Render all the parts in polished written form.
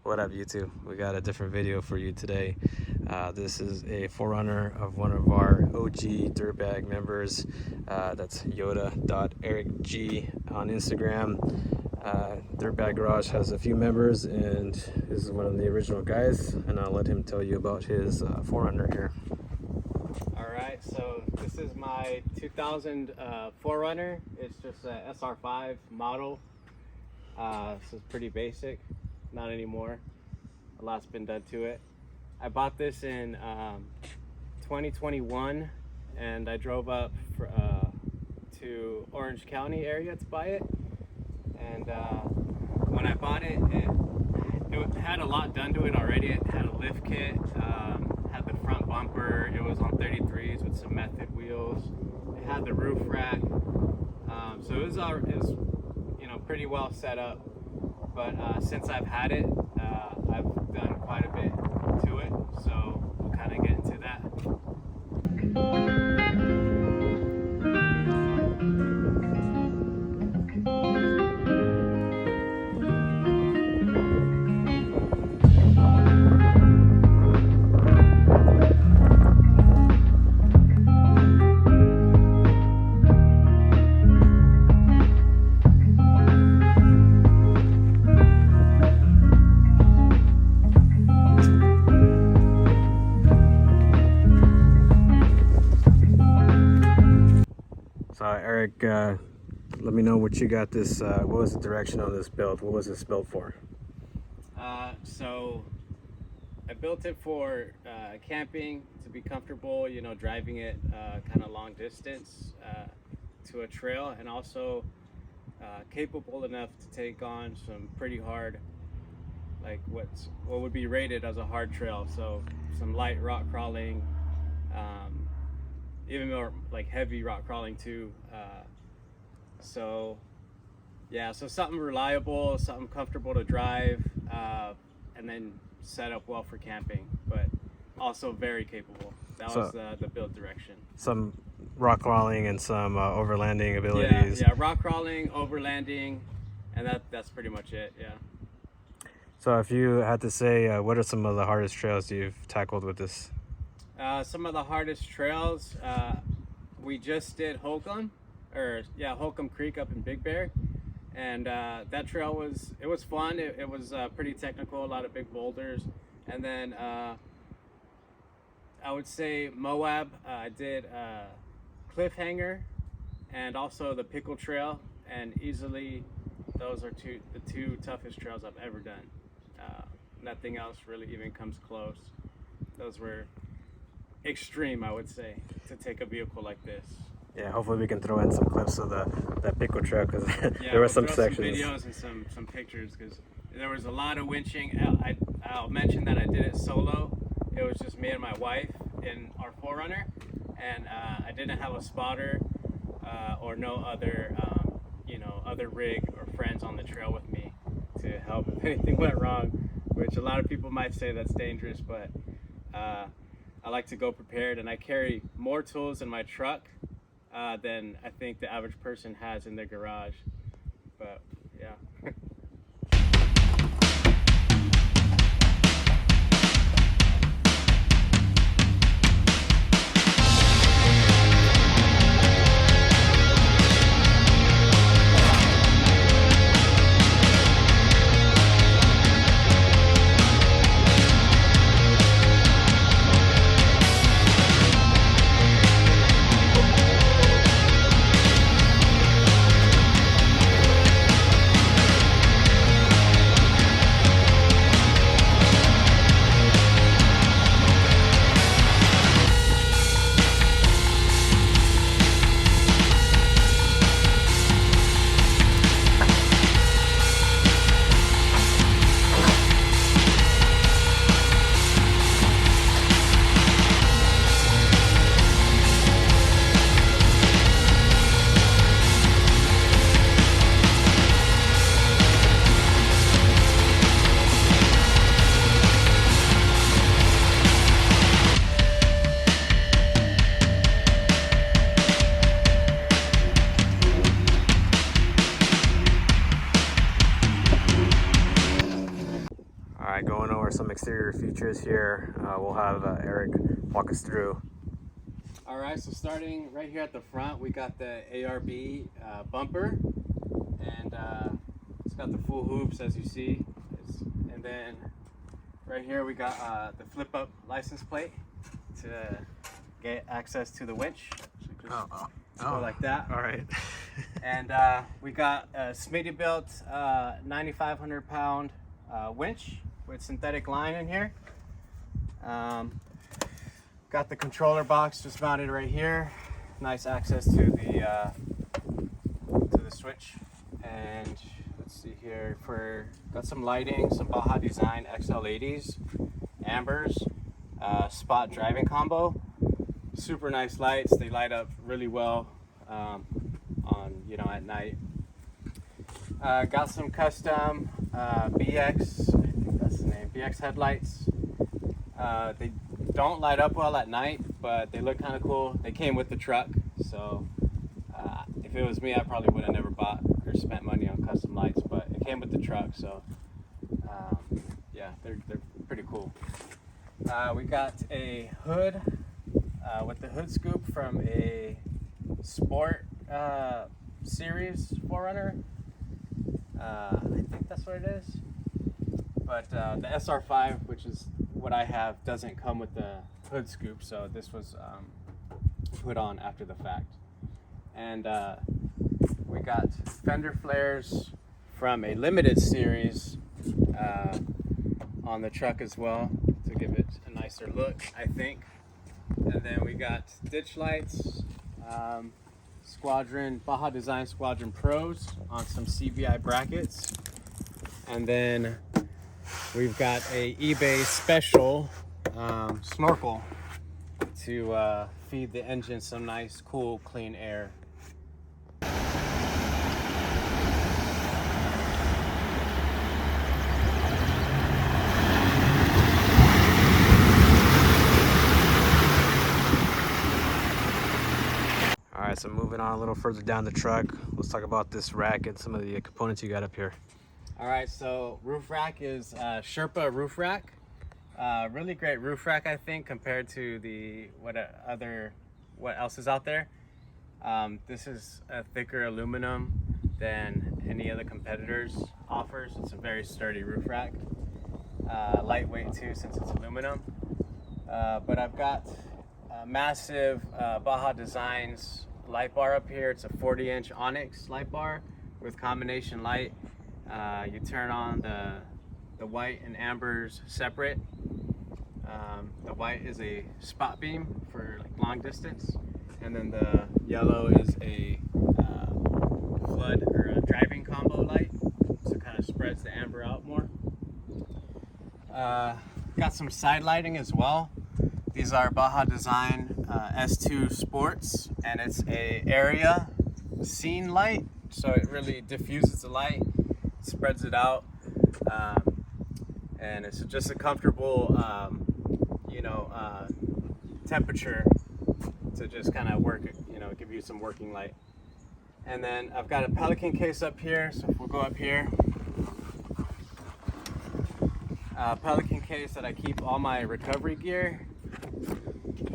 What up, YouTube? We got a different video for you today. This is a 4Runner of one of our OG Dirtbag members. That's Yoda.ericg on Instagram. Dirtbaggarage has a few members, and this is one of the original guys. And I'll let him tell you about his 4Runner here. Alright, so this is my 2000 4Runner. It's just a SR5 model. This is pretty basic. Not anymore. A lot's been done to it. I bought this in 2021, and I drove up to Orange County area to buy it. And when I bought it, it had a lot done to it already. It had a lift kit, had the front bumper. It was on 33s with some method wheels. It had the roof rack. So it was pretty well set up. But since I've had it, I've done quite a bit to it, so we'll kind of get into that. So Eric, let me know what you got this, what was the direction on this build? What was this built for? So I built it for camping, to be comfortable, you know, driving it kind of long distance to a trail, and also capable enough to take on some pretty hard, like what would be rated as a hard trail. So some light rock crawling, even more like heavy rock crawling too. So yeah, so something reliable, something comfortable to drive, and then set up well for camping, but also very capable. That was the build direction. Some rock crawling and some overlanding abilities. Yeah, rock crawling, overlanding, and that's pretty much it. Yeah. So if you had to say, what are some of the hardest trails you've tackled with this? Some of the hardest trails, we just did Holcomb Creek up in Big Bear, and that trail was fun. It was pretty technical, a lot of big boulders. And then I would say Moab, I did cliffhanger and also the pickle trail, and easily those are the two toughest trails I've ever done. Nothing else really even comes close. Those were extreme, I would say, to take a vehicle like this. Yeah, hopefully we can throw in some clips of that pickle trail, because there were some sections. Some videos and some pictures, because there was a lot of winching. I'll mention that I did it solo. It was just me and my wife in our 4Runner, and I didn't have a spotter or no other other rig or friends on the trail with me to help if anything went wrong, which a lot of people might say that's dangerous, but I like to go prepared, and I carry more tools in my truck than I think the average person has in their garage. But yeah. All right, going over some exterior features here. We'll have Eric walk us through. All right, so starting right here at the front, we got the ARB bumper, and it's got the full hoops as you see. And then right here we got the flip up license plate to get access to the winch. So go like that. All right. And we got a Smittybilt 9,500 pound winch with synthetic line in here. Got the controller box just mounted right here. Nice access to the switch. And let's see here, got some lighting, some Baja Design XL80s, ambers, spot driving combo. Super nice lights. They light up really well on at night. Got some custom BX, I think that's the name, BX headlights. They don't light up well at night, but they look kind of cool. They came with the truck, so if it was me, I probably would have never bought or spent money on custom lights, but it came with the truck, so yeah, they're pretty cool. We got a hood with the hood scoop from a Sport series 4Runner. I think that's what it is. But the SR5, which is what I have, doesn't come with the hood scoop, so this was put on after the fact. And we got fender flares from a limited series on the truck as well to give it a nicer look, I think. And then we got ditch lights, Baja Design Squadron Pros on some CBI brackets. And then we've got a eBay special snorkel to feed the engine some nice, cool, clean air. Alright, so moving on a little further down the truck, let's talk about this rack and some of the components you got up here. Alright, so roof rack is Sherpa roof rack. Really great roof rack, I think, compared to what else is out there. This is a thicker aluminum than any other competitors offers. It's a very sturdy roof rack. Lightweight too, since it's aluminum. But I've got a massive Baja Designs light bar up here. It's a 40-inch Onyx light bar with combination light. You turn on the white and ambers separate. The white is a spot beam for long distance, and then the yellow is a flood or a driving combo light, so it kind of spreads the amber out more. Got some side lighting as well. These are Baja Design S2 Sports, and it's a area scene light, so it really diffuses the light, spreads it out, and it's just a comfortable temperature to just kind of work it, give you some working light. And then I've got a Pelican case up here, so if we'll go up here, Pelican case that I keep all my recovery gear,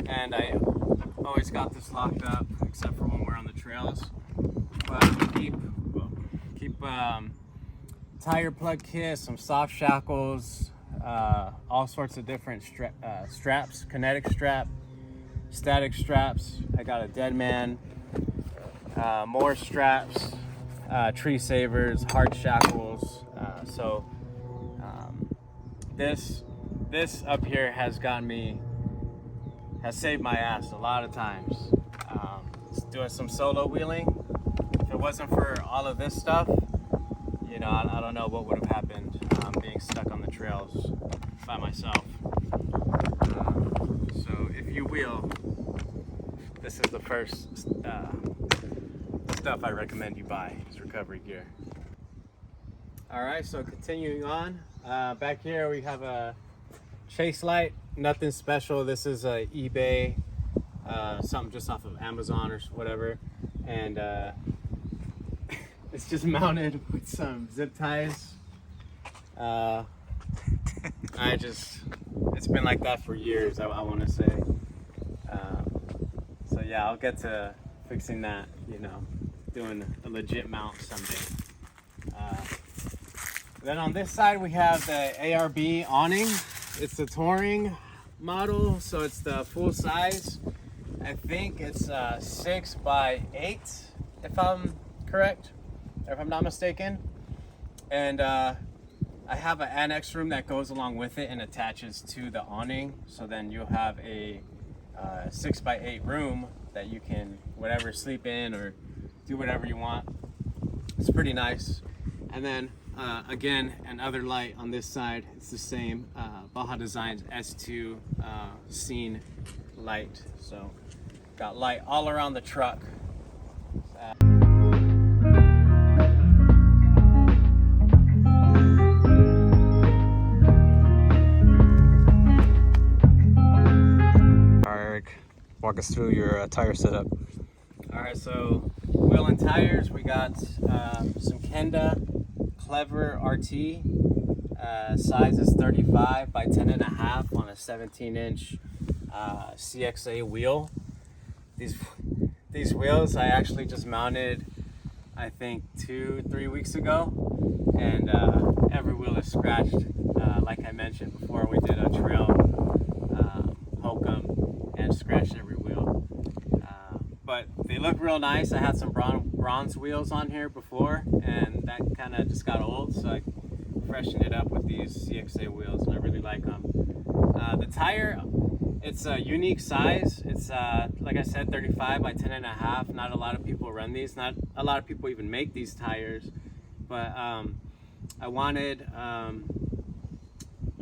and I always got this locked up except for when we're on the trails. But keep tire plug kit, some soft shackles, all sorts of different straps, kinetic strap, static straps. I got a dead man, more straps, tree savers, hard shackles. So this up here has saved my ass a lot of times. Doing some solo wheeling. If it wasn't for all of this stuff, I don't know what would have happened being stuck on the trails by myself. So if you wheel, this is the first stuff I recommend you buy, is recovery gear. Alright, so continuing on, back here we have a chase light, nothing special. This is a eBay, something just off of Amazon or whatever, and it's just mounted with some zip ties. it's been like that for years, I want to say. So yeah, I'll get to fixing that, you know, doing a legit mount someday. Then on this side we have the ARB awning. It's the touring model, so it's the full size. I think it's 6 by 8, if I'm correct, or if I'm not mistaken. And I have an annex room that goes along with it and attaches to the awning. So then you'll have a 6 by 8 room that you can whatever sleep in or do whatever you want. It's pretty nice. And then again, another light on this side. It's the same Baja Designs S2 scene light. So got light all around the truck. Walk us through your tire setup. Alright, so wheel and tires, we got some Kenda Clever RT. Size is 35 by 10.5 on a 17-inch CXA wheel. These wheels I actually just mounted, I think 2-3 weeks ago, and every wheel is scratched. Like I mentioned before, we did a trail Holcomb and scratched every wheel. But they look real nice. I had some bronze wheels on here before, and that kind of just got old, so I freshened it up with these CXA wheels, and I really like them. The tire, it's a unique size. It's like I said, 35 by 10.5. Not a lot of people run these. Not a lot of people even make these tires. But I wanted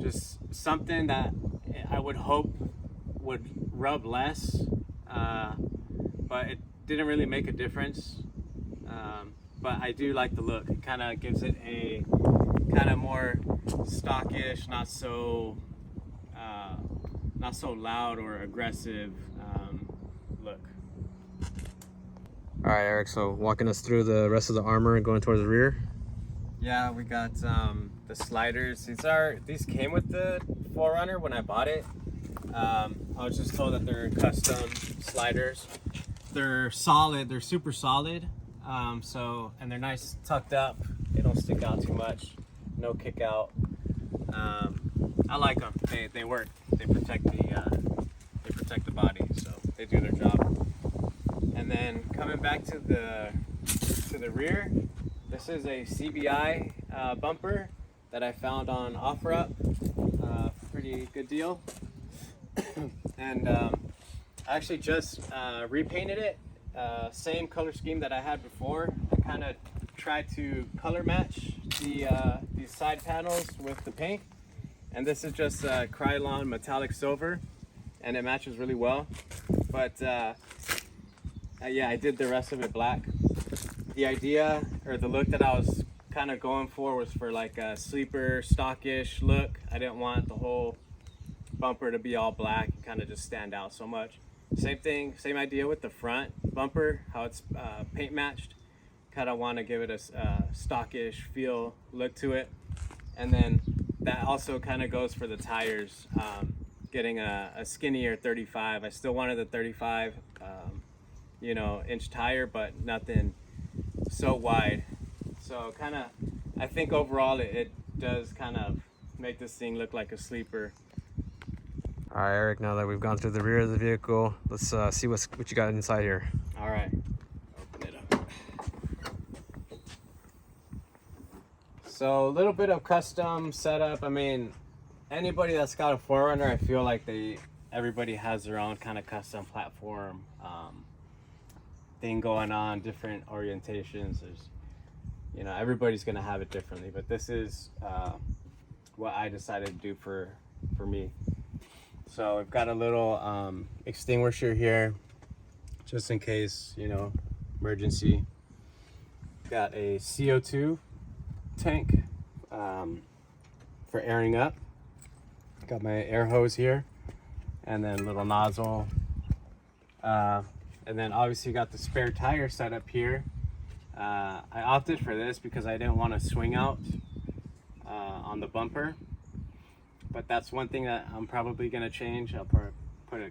just something that I would hope would rub less, but it didn't really make a difference. But I do like the look. It kind of gives it a kind of more stockish, not so loud or aggressive look. All right, Eric, so walking us through the rest of the armor and going towards the rear. Yeah, we got the sliders. These came with the 4Runner when I bought it. I was just told that they're custom sliders. They're solid, they're super solid. And they're nice tucked up. They don't stick out too much. No kick out. I like them. They work. They protect the body, so they do their job. And then coming back to the rear, this is a CBI bumper that I found on OfferUp. Pretty good deal. And I actually just repainted it. Same color scheme that I had before. I kind of tried to color match these side panels with the paint. And this is just Krylon metallic silver, and it matches really well. But yeah, I did the rest of it black. The idea or the look that I was kind of going for was for like a sleeper stockish look. I didn't want the whole bumper to be all black and kind of just stand out so much. Same thing, same idea with the front bumper, how it's paint matched. Kind of want to give it a stockish feel look to it. And then that also kind of goes for the tires. Getting a skinnier 35. I still wanted the 35 inch tire, but nothing so wide. So kind of, I think overall it does kind of make this thing look like a sleeper. All right, Eric, now that we've gone through the rear of the vehicle, let's see what you got inside here. All right, open it up. So a little bit of custom setup. I mean, anybody that's got a 4Runner, I feel like everybody has their own kind of custom platform thing going on, different orientations. There's, everybody's gonna have it differently, but this is what I decided to do for me. So we've got a little extinguisher here, just in case, emergency. Got a CO2 tank for airing up. Got my air hose here, and then little nozzle. And then obviously got the spare tire set up here. I opted for this because I didn't want to swing out on the bumper. But that's one thing that I'm probably gonna change. I'll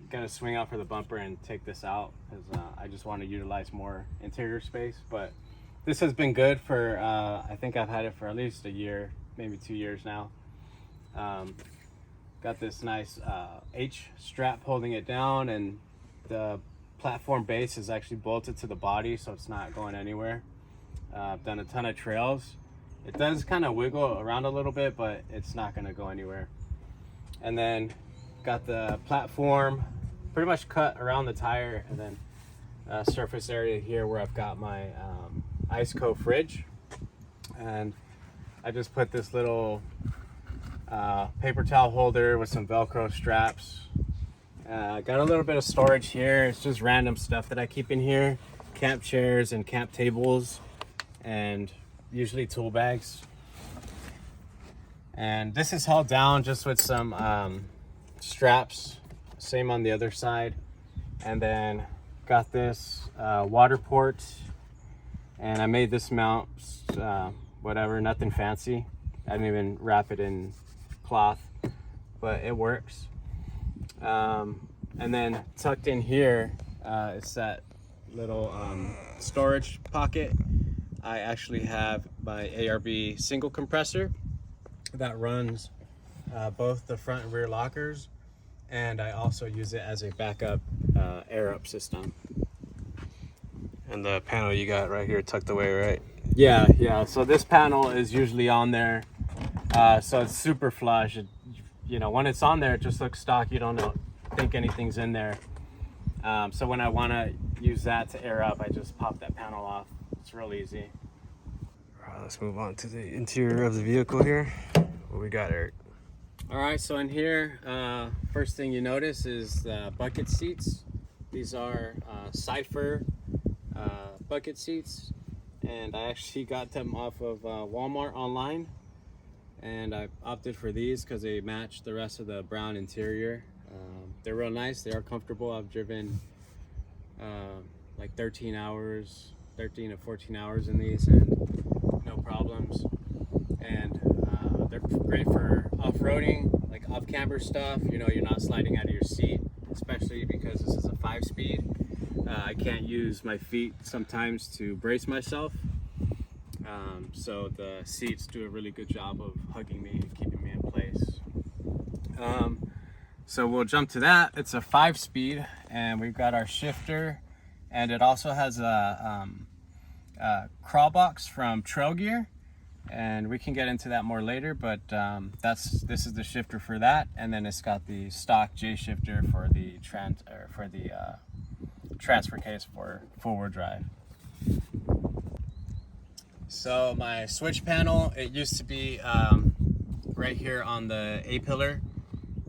get a swing out for the bumper and take this out, because I just want to utilize more interior space. But this has been good for I think I've had it for at least a year, maybe 2 years now. Got this nice H strap holding it down, and the platform base is actually bolted to the body, so it's not going anywhere. I've done a ton of trails. It does kind of wiggle around a little bit, but it's not going to go anywhere. And then got the platform pretty much cut around the tire, and then surface area here where I've got my ice cold fridge. And I just put this little paper towel holder with some Velcro straps. Got a little bit of storage here. It's just random stuff that I keep in here. Camp chairs and camp tables, and usually tool bags. And this is held down just with some straps. Same on the other side. And then got this water port, and I made this mount whatever, nothing fancy. I didn't even wrap it in cloth, but it works. And then tucked in here is that little storage pocket. I actually have my ARB single compressor that runs both the front and rear lockers, and I also use it as a backup air up system. And the panel you got right here tucked away, right? Yeah. So this panel is usually on there, so it's super flush. You know, when it's on there, it just looks stock. You don't think anything's in there. So when I want to use that to air up, I just pop that panel off. It's real easy. All right, let's move on to the interior of the vehicle here. What we got, Eric? All right, so in here, first thing you notice is the bucket seats. These are Cypher bucket seats, and I actually got them off of Walmart online, and I opted for these because they match the rest of the brown interior. They're real nice. They are comfortable. I've driven like 13 to 14 hours in these, and no problems. And they're great for off-roading, like off-camber stuff. You know, you're not sliding out of your seat, especially because this is a 5-speed. I can't use my feet sometimes to brace myself. So the seats do a really good job of hugging me and keeping me in place. So we'll jump to that. It's a 5-speed, and we've got our shifter, and it also has a crawl box from Trail Gear, and we can get into that more later. But this is the shifter for that, and then it's got the stock J shifter for the transfer case for forward drive. So my switch panel, it used to be right here on the A-pillar,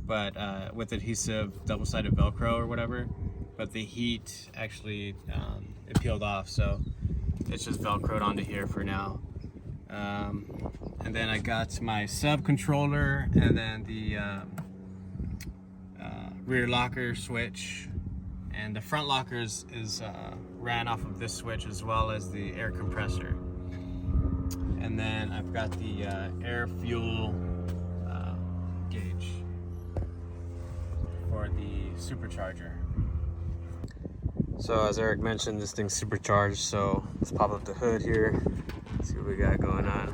but with adhesive double-sided Velcro or whatever, but the heat actually it peeled off, so it's just Velcroed onto here for now. And then I got my sub controller, and then the rear locker switch, and the front lockers is ran off of this switch, as well as the air compressor. And then I've got the air fuel gauge for the supercharger. So as Eric mentioned, this thing's supercharged, so let's pop up the hood here, see what we got going on.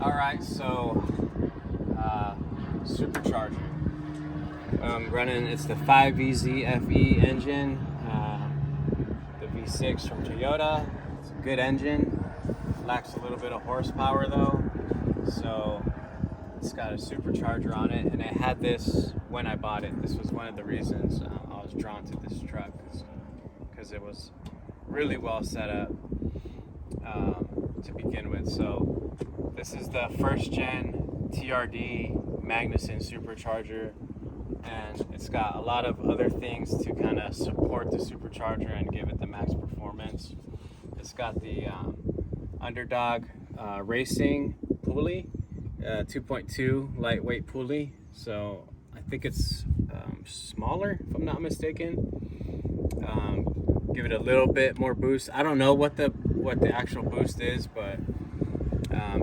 All right, so supercharger. I'm running, it's the 5VZ FE engine, the V6 from Toyota. It's a good engine, lacks a little bit of horsepower though, so it's got a supercharger on it, and it had this when I bought it. This was one of the reasons I was drawn to this truck, because it was really well set up to begin with. So this is the first gen TRD Magnuson supercharger, and it's got a lot of other things to kind of support the supercharger and give it the max performance. It's got the Underdog Racing pulley, 2.2 lightweight pulley, so I think it's smaller if I'm not mistaken. Give it a little bit more boost. I don't know what the actual boost is, but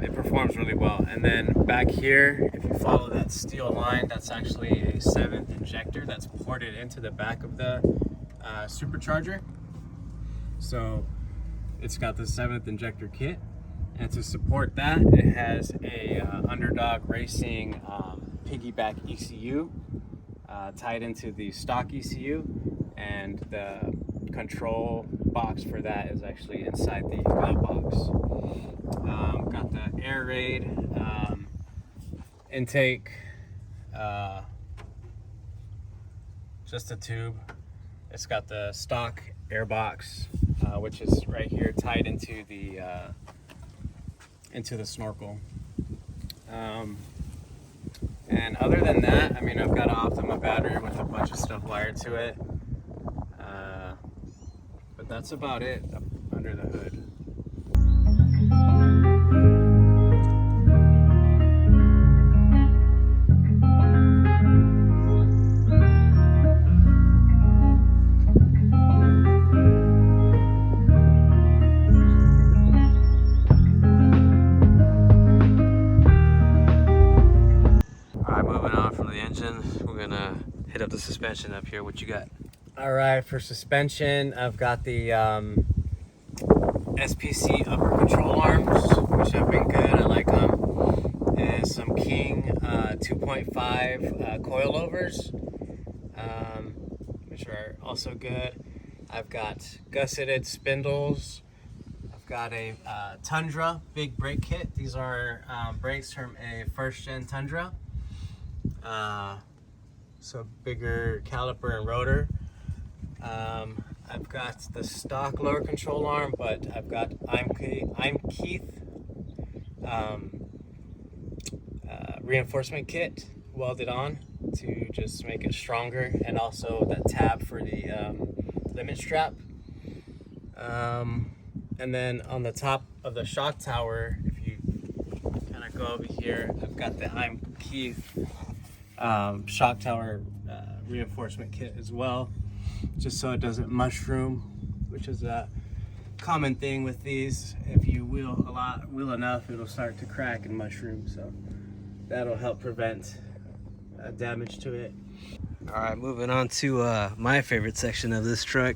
it performs really well. And then back here, if you follow that steel line, that's actually a 7th injector that's ported into the back of the supercharger. So it's got the 7th injector kit, and to support that, it has a Underdog Racing piggyback ECU tied into the stock ECU, and the control box for that is actually inside the glove box. Got the air raid intake, just a tube. It's got the stock air box, which is right here tied into the snorkel. And other than that, I mean, I've got an Optima battery with a bunch of stuff wired to it. But that's about it up under the hood. Hit up the suspension up here. What you got? All right, for suspension, I've got the SPC upper control arms, which have been good. I like them. And some King 2.5 coilovers, which are also good. I've got gusseted spindles. I've got a Tundra big brake kit. These are brakes from a 1st gen Tundra. So bigger caliper and rotor. I've got the stock lower control arm, but I've got I'm Keith reinforcement kit welded on to just make it stronger, and also that tab for the limit strap. And then on the top of the shock tower, if you kind of go over here, I've got the I'm Keith shock tower reinforcement kit as well, just so it doesn't mushroom, which is a common thing with these. If you wheel enough, it'll start to crack and mushroom, so that'll help prevent damage to it. All right, moving on to my favorite section of this truck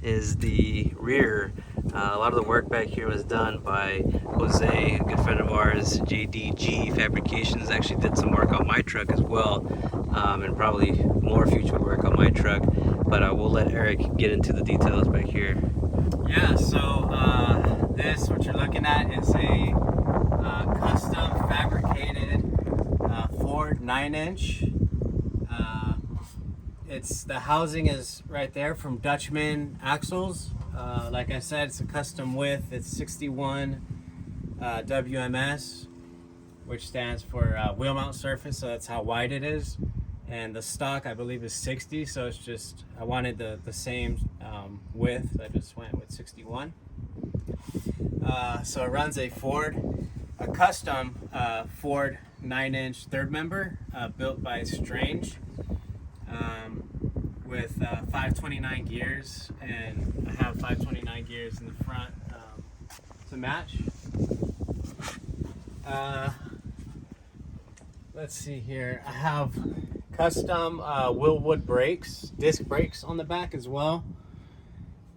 is the rear. A lot of the work back here was done by Jose, a good friend of ours. JDG Fabrications actually did some work on my truck as well, and probably more future work on my truck, but we'll let Eric get into the details back here. Yeah, so this, what you're looking at, is a custom fabricated Ford 9-inch. The housing is right there from Dutchman axles. Like I said, it's a custom width. It's 61 WMS, which stands for wheel mount surface, so that's how wide it is. And the stock, I believe, is 60, so it's just, I wanted the same width. I just went with 61. So it runs a custom Ford 9-inch third member built by Strange, with 529 gears, and I have 529 gears in the front to match. Let's see here. I have custom Willwood brakes, disc brakes on the back as well,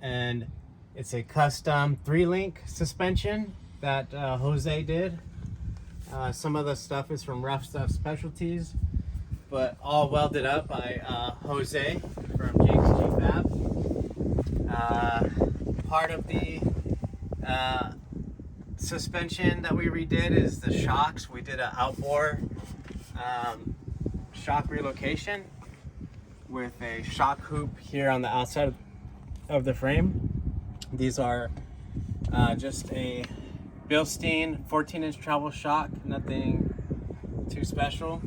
and it's a custom 3-link suspension that Jose did. Some of the stuff is from Rough Stuff Specialties, but all welded up by Jose from Jake's G Fab. Part of the suspension that we redid is the shocks. We did an outboard shock relocation with a shock hoop here on the outside of the frame. These are just a Bilstein 14-inch travel shock, nothing too special.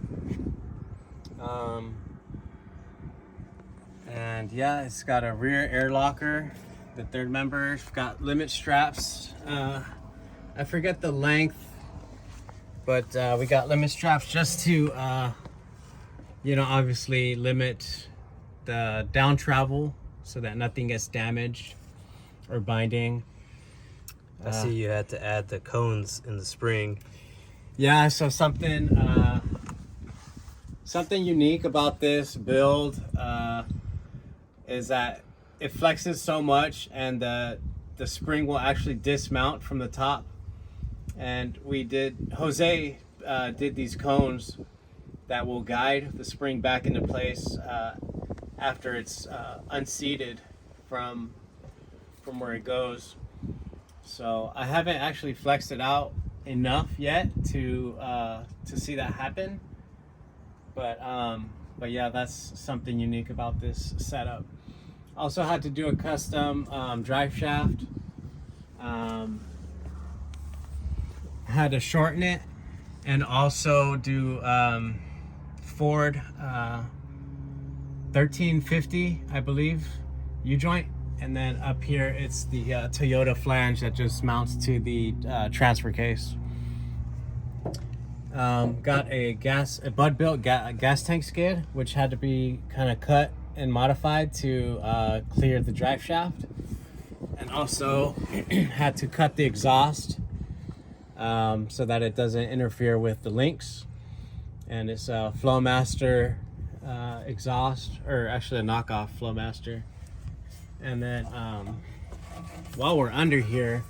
And yeah, it's got a rear air locker. The third member's got limit straps. I forget the length, but we got limit straps just to obviously limit the down travel so that nothing gets damaged or binding. I see you had to add the cones in the spring. Yeah, so something unique about this build is that it flexes so much, and the spring will actually dismount from the top. And Jose did these cones that will guide the spring back into place after it's unseated from where it goes. So I haven't actually flexed it out enough yet to see that happen, but yeah, that's something unique about this setup. Also had to do a custom drive shaft. Had to shorten it, and also do Ford 1350, I believe, U-joint. And then up here, it's the Toyota flange that just mounts to the transfer case. Got a Bud-built gas tank skid, which had to be kind of cut and modified to clear the drive shaft. And also had to cut the exhaust so that it doesn't interfere with the links. And it's a Flowmaster exhaust, or actually a knockoff Flowmaster. And then while we're under here,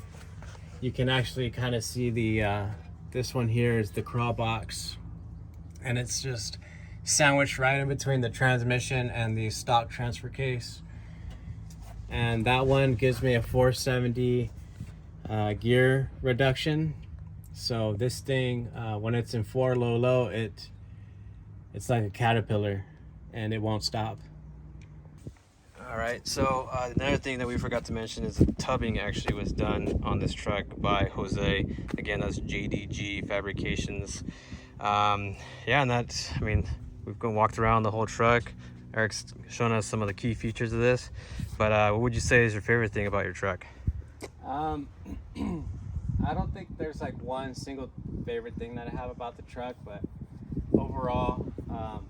you can actually kind of see the this one here is the crawl box, and it's just sandwiched right in between the transmission and the stock transfer case. And that one gives me a 470 gear reduction. So this thing, when it's in 4 low, it's like a caterpillar, and it won't stop. All right, so another thing that we forgot to mention is the tubbing actually was done on this truck by Jose. Again, that's JDG Fabrications. Yeah, and that's, I mean, we've walked around the whole truck. Eric's shown us some of the key features of this, but what would you say is your favorite thing about your truck? I don't think there's like one single favorite thing that I have about the truck, but overall, I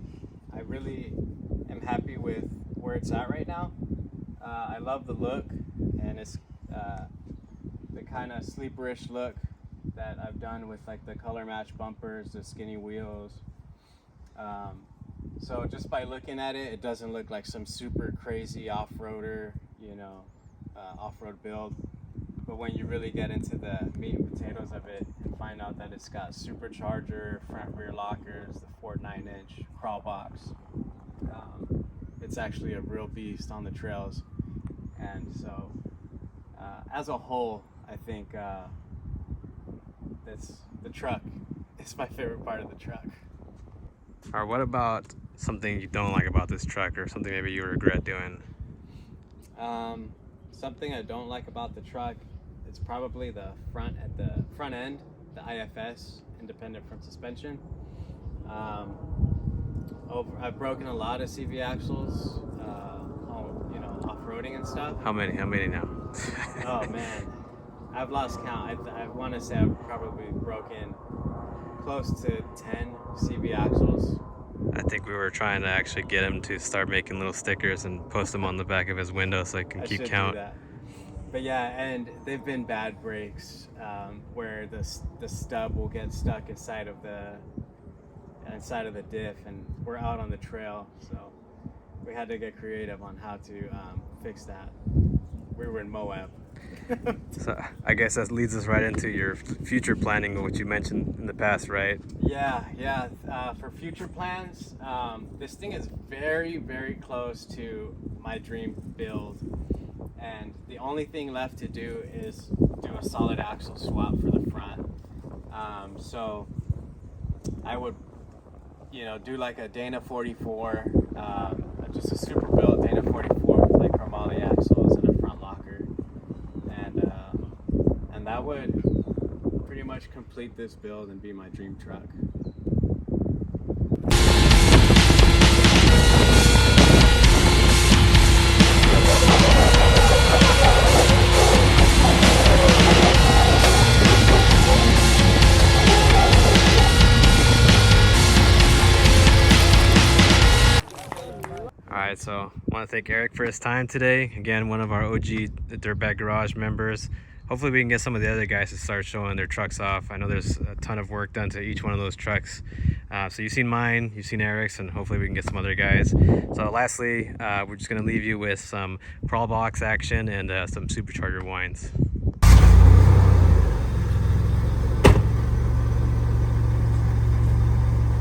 really am happy with where it's at right now. I love the look, and it's the kind of sleeperish look that I've done with like the color match bumpers, the skinny wheels. So just by looking at it, it doesn't look like some super crazy off-roader, off-road build. But when you really get into the meat and potatoes of it and find out that it's got supercharger, front rear lockers, the Ford 9-inch crawl box, it's actually a real beast on the trails. And so as a whole, I think the truck is my favorite part of the truck. All right, what about something you don't like about this truck, or something maybe you regret doing? Something I don't like about the truck, it's probably the front end, the IFS, independent front suspension. I've broken a lot of CV axles, off-roading and stuff. How many now? Oh man, I've lost count. I want to say I've probably broken close to 10 CV axles. I think we were trying to actually get him to start making little stickers and post them on the back of his window so he can keep count. Do that. But yeah, and they've been bad breaks where the stub will get stuck inside of the diff, and we're out on the trail, so we had to get creative on how to fix that. We were in Moab. So I guess that leads us right into your future planning, which you mentioned in the past, right? Yeah. For future plans, this thing is very, very close to my dream build, and the only thing left to do is do a solid axle swap for the front. So I would, do like a Dana 44, just a super built Dana 44 with like chromoly axles and a front locker, and that would pretty much complete this build and be my dream truck. Alright, so I want to thank Eric for his time today. Again, one of our OG Dirtbaggarage members. hopefully we can get some of the other guys to start showing their trucks off. I know there's a ton of work done to each one of those trucks. So you've seen mine, you've seen Eric's, and hopefully we can get some other guys. So lastly, we're just going to leave you with some crawl box action and some supercharger winds.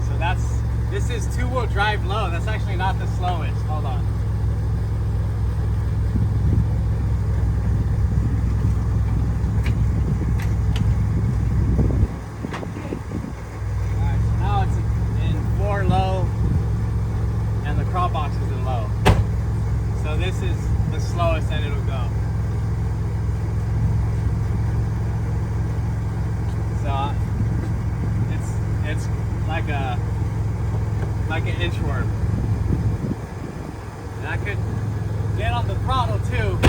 So this is 2-wheel drive low. That's actually not the slowest. Hold on. Alright, so now it's in 4 low and the crawl box is in low. So this is the slowest that it'll go. So it's like an inchworm. And I could get on the throttle too.